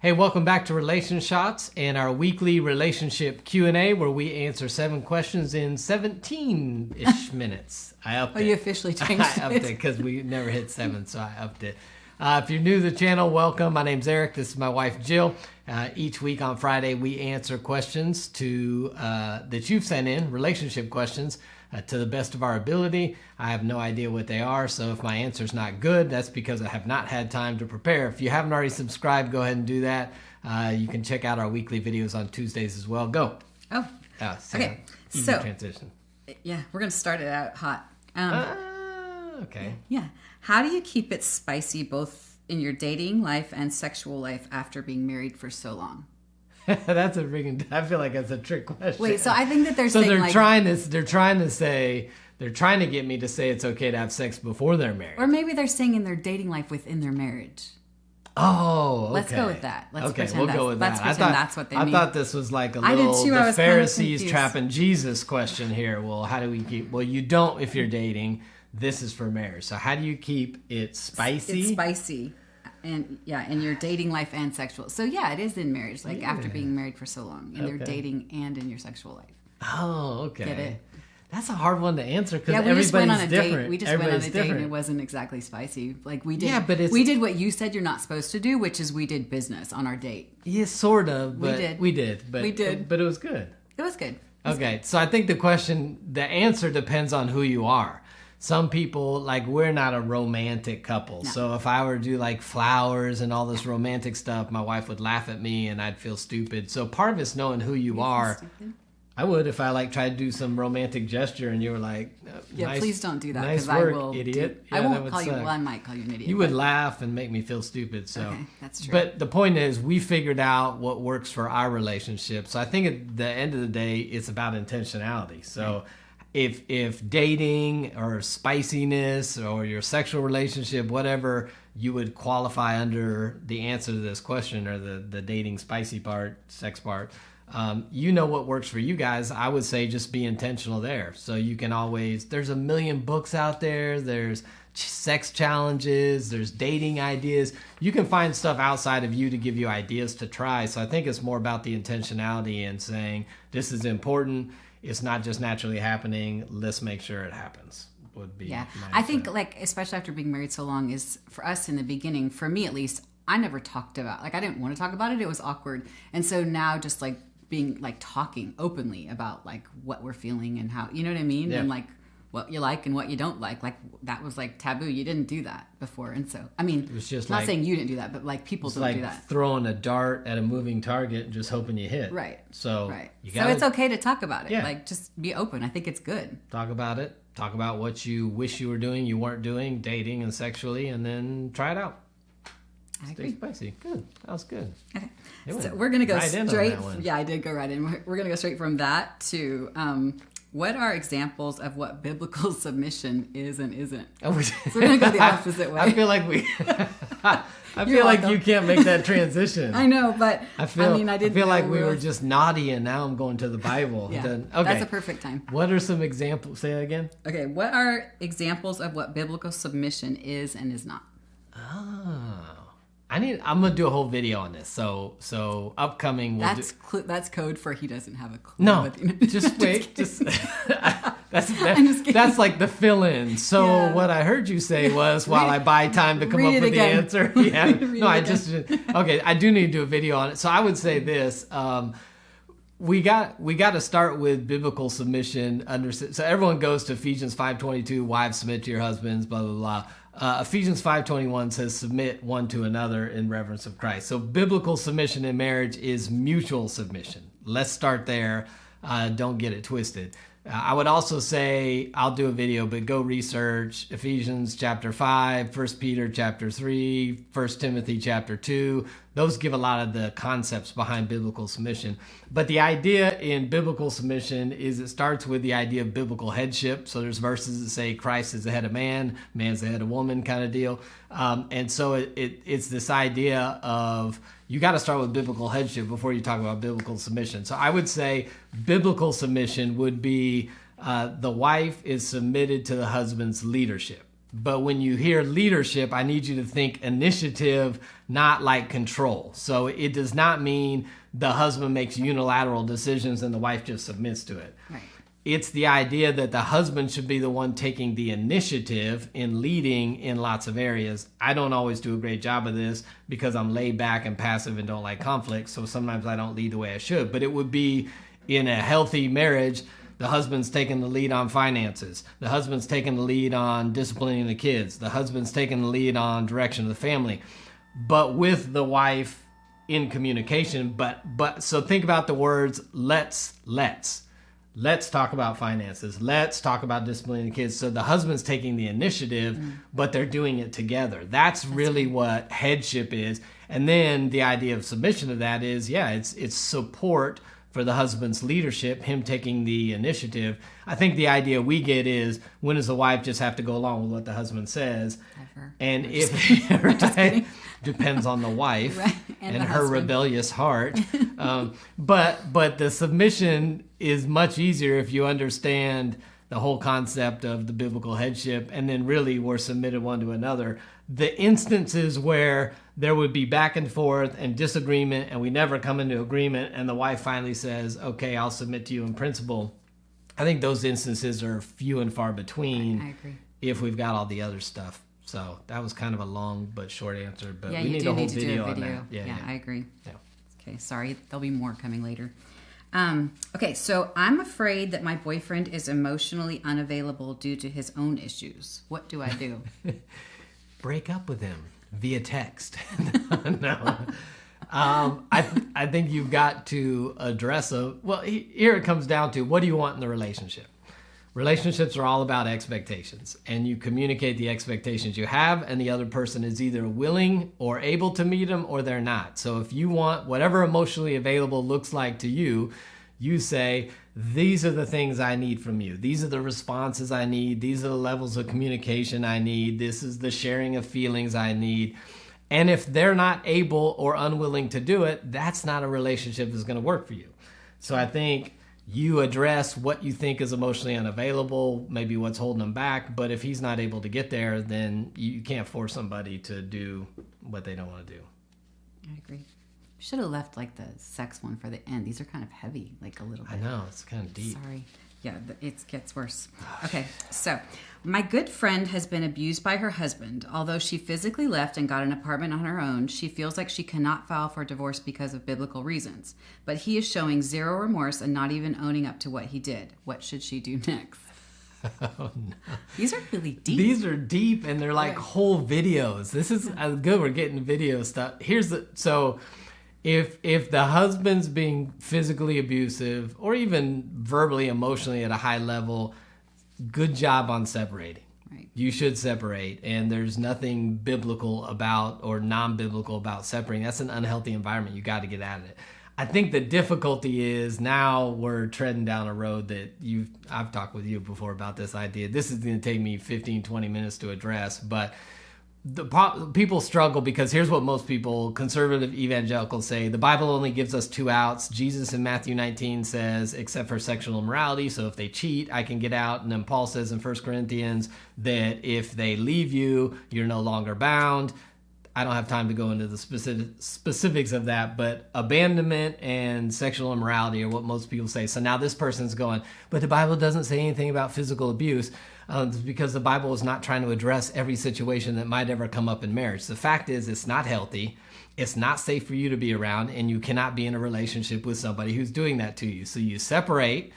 Hey, welcome back to Relation Shots and our weekly relationship Q&A where we answer 7 questions in 17-ish minutes. I upped it. You officially changed it. I upped it because we never hit 7, so I upped it. If you're new to the channel, welcome. My name's Eric. This is my wife, Jill. Each week on Friday, we answer questions that you've sent in, relationship questions, to the best of our ability. I have no idea what they are, so if my answer's not good, that's because I have not had time to prepare. If you haven't already subscribed, go ahead and do that. You can check out our weekly videos on Tuesdays as well. Go. Okay. Easy transition. Yeah, we're going to start it out hot. Okay. Yeah. How do you keep it spicy both in your dating life and sexual life after being married for so long? That's a freaking. I feel like that's a trick question. Wait, so I think that they're saying they're trying to get me to say it's okay to have sex before they're married, or maybe they're saying in their dating life within their marriage. Oh, okay. Let's go with that. Let's we'll go with that. That's what they mean. I thought this was like a little the Pharisees trapping Jesus question here. Well, how do we keep? Well, you don't if you're dating. This is for marriage. So how do you keep it spicy? It's spicy. And yeah, in your dating life and sexual. So yeah, it is in marriage, like after being married for so long, in your dating and in your sexual life. Oh, okay. Get it? That's a hard one to answer because everybody's different. Date. We just went on a date and it wasn't exactly spicy. Like we did. Yeah, but we did what you said you're not supposed to do, which is we did business on our date. Yeah, sort of. But we did. But it was good. It was good. Okay, so I think the answer depends on who you are. Some people, like, we're not a romantic couple. No. So if I were to do, like, flowers and all this romantic stuff, my wife would laugh at me and I'd feel stupid. So part of it's knowing who you are. I would if I, like, tried to do some romantic gesture and you were like, nice, please don't do that. Nice work, idiot. I won't call you, I might call you an idiot. You would laugh and make me feel stupid. So. Okay, that's true. But the point is, we figured out what works for our relationship. So I think at the end of the day, it's about intentionality. So... Right. If dating or spiciness or your sexual relationship, whatever you would qualify under the answer to this question or the dating spicy part, sex part, you know what works for you guys. I would say just be intentional there. So you can always, there's a million books out there. There's sex challenges. There's dating ideas. You can find stuff outside of you to give you ideas to try. So I think it's more about the intentionality and saying this is important. It's not just naturally happening. Let's make sure it happens. Would be I think like especially after being married so long is for us in the beginning. For me at least, I never talked about I didn't want to talk about it. It was awkward, and so now just like being like talking openly about like what we're feeling and how you know what I mean, and like what you like and what you don't like that was like taboo. You didn't do that before, and so I mean, it was just not saying you didn't do that, but like people don't do that. Throwing a dart at a moving target and just hoping you hit. Right. So it's okay to talk about it. Yeah. Like just be open. I think it's good. Talk about it. Talk about what you wish you were doing, you weren't doing, dating and sexually, and then try it out. Stay spicy. Good. That was good. Okay. So we're gonna go straight. Yeah, I did go right in. We're gonna go straight from that to. What are examples of what biblical submission is and isn't? So we're going to go the opposite way. I feel like you can't make that transition. I know, but I feel like we were just naughty and now I'm going to the Bible. Yeah, that's a perfect time. What are some examples? Say that again. Okay, what are examples of what biblical submission is and is not? Oh. I'm gonna do a whole video on this. So upcoming. That's code for he doesn't have a clue. No, just wait. That's like the fill-in. So what I heard you say was while I buy time to come up with the answer. Yeah. No, I do need to do a video on it. So I would say this. We got to start with biblical submission. So everyone goes to Ephesians 5:22. Wives, submit to your husbands. Blah blah blah. Ephesians 5:21 says submit one to another in reverence of Christ. So biblical submission in marriage is mutual submission. Let's start there. Don't get it twisted. I would also say, I'll do a video, but go research Ephesians chapter 5, 1 Peter chapter 3, 1 Timothy chapter 2. Those give a lot of the concepts behind biblical submission. But the idea in biblical submission is it starts with the idea of biblical headship. So there's verses that say Christ is the head of man, man's the head of woman kind of deal. And so it's this idea of you got to start with biblical headship before you talk about biblical submission. So I would say biblical submission would be the wife is submitted to the husband's leadership. But when you hear leadership, I need you to think initiative, not like control. So it does not mean the husband makes unilateral decisions and the wife just submits to it. Right. It's the idea that the husband should be the one taking the initiative in leading in lots of areas. I don't always do a great job of this because I'm laid back and passive and don't like conflict. So sometimes I don't lead the way I should. But it would be in a healthy marriage, the husband's taking the lead on finances. The husband's taking the lead on disciplining the kids. The husband's taking the lead on direction of the family. But with the wife in communication. But so think about the words let's talk about finances. Let's talk about disciplining the kids. So the husband's taking the initiative, but they're doing it together. That's really what headship is. And then the idea of submission to that is, it's support for the husband's leadership, him taking the initiative. I think the idea we get is, when does the wife just have to go along with what the husband says? Never. And if right, depends on the wife right. and her rebellious heart. But the submission is much easier if you understand the whole concept of the biblical headship, and then really we're submitted one to another. The instances where there would be back and forth and disagreement and we never come into agreement and the wife finally says, okay, I'll submit to you in principle, I think those instances are few and far between. I agree. If we've got all the other stuff. So that was kind of a long but short answer, but Yeah, we need a whole video do a on video. that. Yeah, I agree. Yeah. Okay, sorry. There'll be more coming later. Okay, so I'm afraid that my boyfriend is emotionally unavailable due to his own issues. What do I do? Break up with him via text. No. I think you've got to address here it comes down to, what do you want in the relationship? Relationships are all about expectations, and you communicate the expectations you have, and the other person is either willing or able to meet them, or they're not. So if you want whatever emotionally available looks like to you, you say, these are the things I need from you. These are the responses I need. These are the levels of communication I need. This is the sharing of feelings I need. And if they're not able or unwilling to do it, that's not a relationship that's going to work for you. So I think you address what you think is emotionally unavailable, maybe what's holding them back. But if he's not able to get there, then you can't force somebody to do what they don't want to do. I agree. Should have left like the sex one for the end. These are kind of heavy, like a little bit. I know, it's kind of deep. Sorry. Yeah, it gets worse. Okay, so my good friend has been abused by her husband. Although she physically left and got an apartment on her own, she feels like she cannot file for divorce because of biblical reasons. But he is showing zero remorse and not even owning up to what he did. What should she do next? Oh, no. These are really deep. These are deep, and they're like whole videos. This is good. We're getting video stuff. If the husband's being physically abusive or even verbally, emotionally at a high level, good job on separating. Right. You should separate, and there's nothing biblical about or non-biblical about separating. That's an unhealthy environment. You got to get out of it. I think the difficulty is now we're treading down a road that I've talked with you before about this idea. This is going to take me 15, 20 minutes to address, but people struggle because here's what most people, conservative evangelicals, say. The Bible only gives us two outs. Jesus in Matthew 19 says, except for sexual immorality, so if they cheat, I can get out. And then Paul says in 1 Corinthians that if they leave you, you're no longer bound. I don't have time to go into the specifics of that, but abandonment and sexual immorality are what most people say. So now this person's going, but the Bible doesn't say anything about physical abuse. Because the Bible is not trying to address every situation that might ever come up in marriage. The fact is, it's not healthy, it's not safe for you to be around, and you cannot be in a relationship with somebody who's doing that to you. So you separate,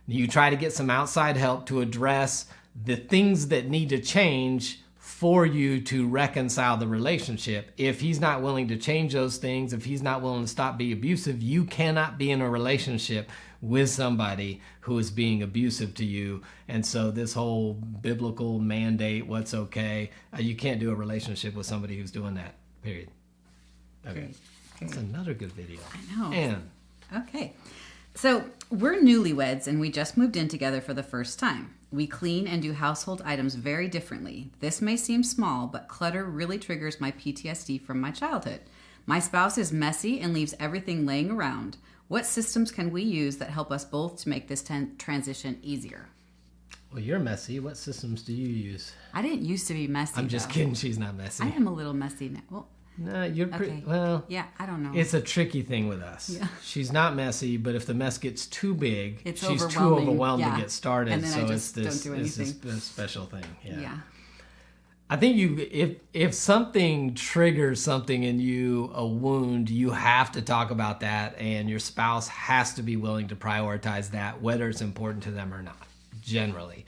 you try to get some outside help to address the things that need to change for you to reconcile the relationship. If he's not willing to change those things, if he's not willing to stop being abusive, you cannot be in a relationship with somebody who is being abusive to you. And so this whole biblical mandate, what's okay, you can't do a relationship with somebody who's doing that, period. Okay. That's another good video. I know. And okay. So we're newlyweds and we just moved in together for the first time. We clean and do household items very differently. This may seem small, but clutter really triggers my PTSD from my childhood. My spouse is messy and leaves everything laying around. What systems can we use that help us both to make this transition easier? Well, you're messy. What systems do you use? I didn't used to be messy. I'm just kidding. She's not messy. I am a little messy now. Well, no, you're pretty. okay. Well, yeah, I don't know. It's a tricky thing with us. Yeah. She's not messy, but if the mess gets too big, she's too overwhelmed to get started. And then so I just it's don't do anything. It's this special thing. Yeah. I think if something triggers something in you, a wound, you have to talk about that, and your spouse has to be willing to prioritize that, whether it's important to them or not. Generally,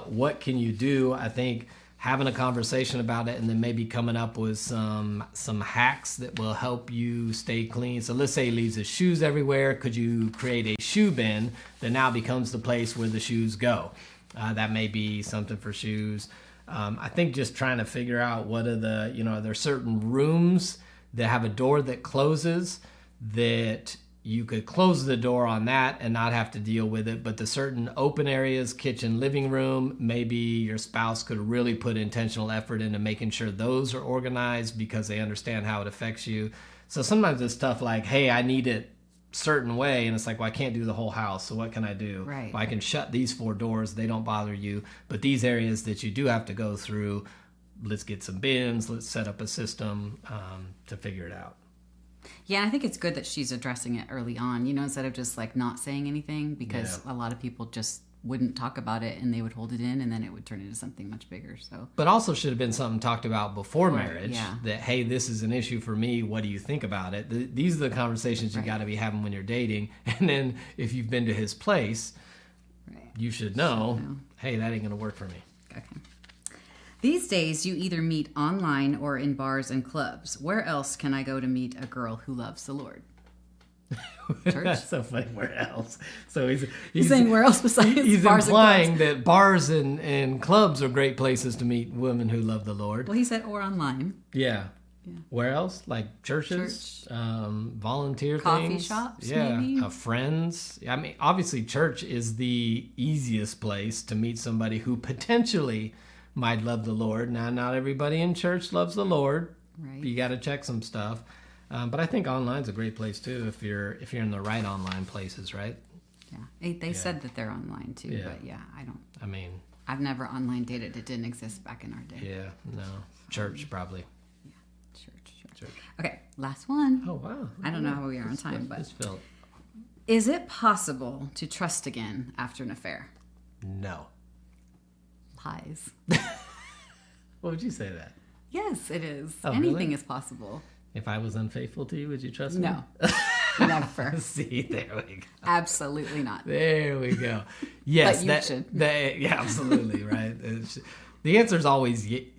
what can you do? I think having a conversation about it, and then maybe coming up with some hacks that will help you stay clean. So let's say he leaves his shoes everywhere. Could you create a shoe bin that now becomes the place where the shoes go? That may be something for shoes. I think just trying to figure out what are there's certain rooms that have a door that closes that you could close the door on that and not have to deal with it. But the certain open areas, kitchen, living room, maybe your spouse could really put intentional effort into making sure those are organized because they understand how it affects you. So sometimes it's tough, like, hey, I need it certain way, and it's like, well, I can't do the whole house, so what can I do? Right. Well, I can shut these 4 doors, they don't bother you, but these areas that you do have to go through, let's get some bins, let's set up a system to figure it out. Yeah, and I think it's good that she's addressing it early on, instead of just like not saying anything, because a lot of people just wouldn't talk about it and they would hold it in, and then it would turn into something much bigger. So, but also should have been something talked about before marriage. That, hey, this is an issue for me. What do you think about it? These are the conversations you got to be having when you're dating. And then if you've been to his place, you should know, hey, that ain't gonna work for me. Okay. These days, you either meet online or in bars and clubs. Where else can I go to meet a girl who loves the Lord? Church? That's so funny. Where else? So he's saying where else besides he's bars implying and clubs? that bars and clubs are great places to meet women who love the Lord. Well, he said or online. Yeah. Where else? Like churches, volunteer coffee things, shops, maybe friends. I mean, obviously, church is the easiest place to meet somebody who potentially might love the Lord. Now, not everybody in church loves the Lord. Right. You got to check some stuff. But I think online's a great place too if you're in the right online places, right? Yeah, they said that they're online too, but I don't. I mean, I've never online dated. It didn't exist back in our day. Yeah, no, church probably. Yeah, church. Okay, last one. Oh wow! I don't know how we are on time, but Phil. Is it possible to trust again after an affair? No. Lies. What would you say that? Yes, it is. Oh, Anything really? is possible. If I was unfaithful to you, would you trust me? No. Never. See, there we go. Absolutely not. There we go. Yes, but you should. Yeah, absolutely, right. The answer is always the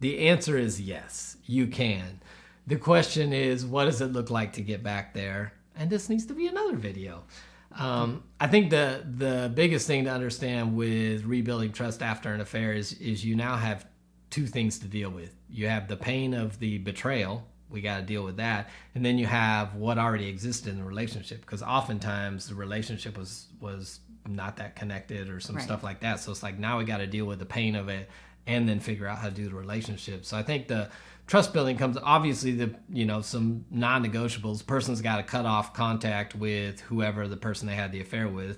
answer is yes, you can. The question is, what does it look like to get back there? And this needs to be another video. I think the biggest thing to understand with rebuilding trust after an affair is you now have 2 things to deal with. You have the pain of the betrayal. We got to deal with that. And then you have what already existed in the relationship, because oftentimes the relationship was not that connected or some stuff like that. So it's like, now we got to deal with the pain of it and then figure out how to do the relationship. So I think the trust building comes, obviously, some non-negotiables. Person's got to cut off contact with whoever the person they had the affair with.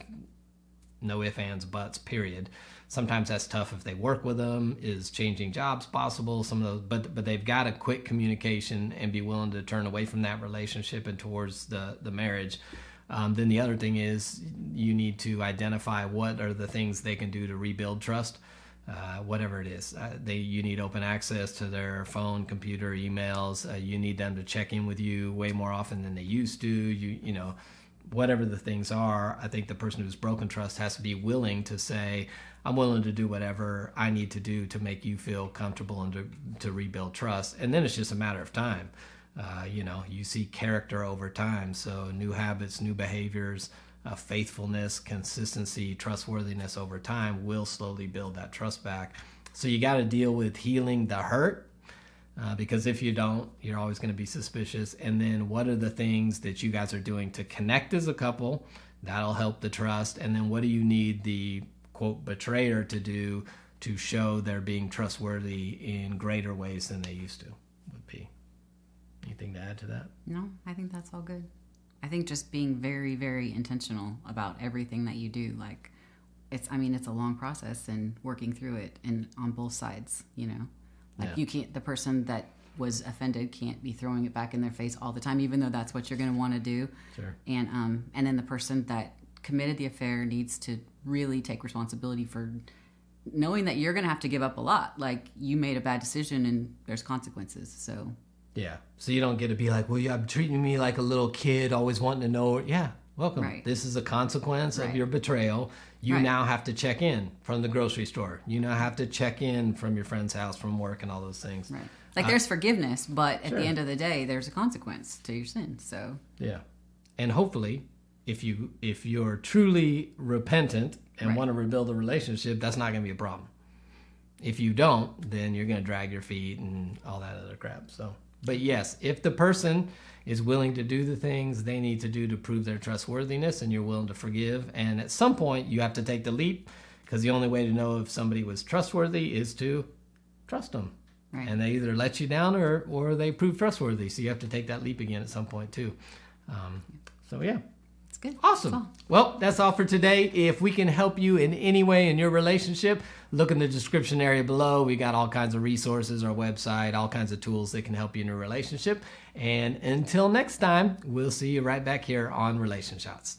No ifs, ands, buts, period. Sometimes that's tough if they work with them. Is changing jobs possible? Some of those, but they've got to quit communication and be willing to turn away from that relationship and towards the marriage. Then the other thing is you need to identify what are the things they can do to rebuild trust. Whatever it is, you need open access to their phone, computer, emails. You need them to check in with you way more often than they used to. Whatever the things are, I think the person who's broken trust has to be willing to say, I'm willing to do whatever I need to do to make you feel comfortable and to rebuild trust. And then it's just a matter of time. You see character over time. So new habits, new behaviors, faithfulness, consistency, trustworthiness over time will slowly build that trust back. So you got to deal with healing the hurt. Because if you don't, you're always going to be suspicious. And then what are the things that you guys are doing to connect as a couple? That'll help the trust. And then what do you need the, quote, betrayer to do to show they're being trustworthy in greater ways than they used to? Would be. Anything to add to that? No, I think that's all good. I think just being very, very intentional about everything that you do. Like, it's a long process and working through it and on both sides, like you can't, the person that was offended can't be throwing it back in their face all the time, even though that's what you're going to want to do. Sure. And then the person that committed the affair needs to really take responsibility for knowing that you're going to have to give up a lot. Like, you made a bad decision and there's consequences. So yeah, so you don't get to be like, well, you're treating me like a little kid, always wanting to know. Yeah, welcome. Right. This is a consequence of your betrayal. You now have to check in from the grocery store. You now have to check in from your friend's house, from work, and all those things. Right. Like, there's forgiveness, but at the end of the day, there's a consequence to your sin. So yeah, and hopefully, if you're truly repentant and want to rebuild a relationship, that's not going to be a problem. If you don't, then you're going to drag your feet and all that other crap. So, but yes, if the person is willing to do the things they need to do to prove their trustworthiness, and you're willing to forgive, and at some point you have to take the leap, because the only way to know if somebody was trustworthy is to trust them. Right. And they either let you down or they prove trustworthy. So you have to take that leap again at some point too. So yeah. It's good. Awesome. Well, that's all for today. If we can help you in any way in your relationship, look in the description area below. We got all kinds of resources, our website, all kinds of tools that can help you in your relationship. And until next time, we'll see you right back here on Relation Shots.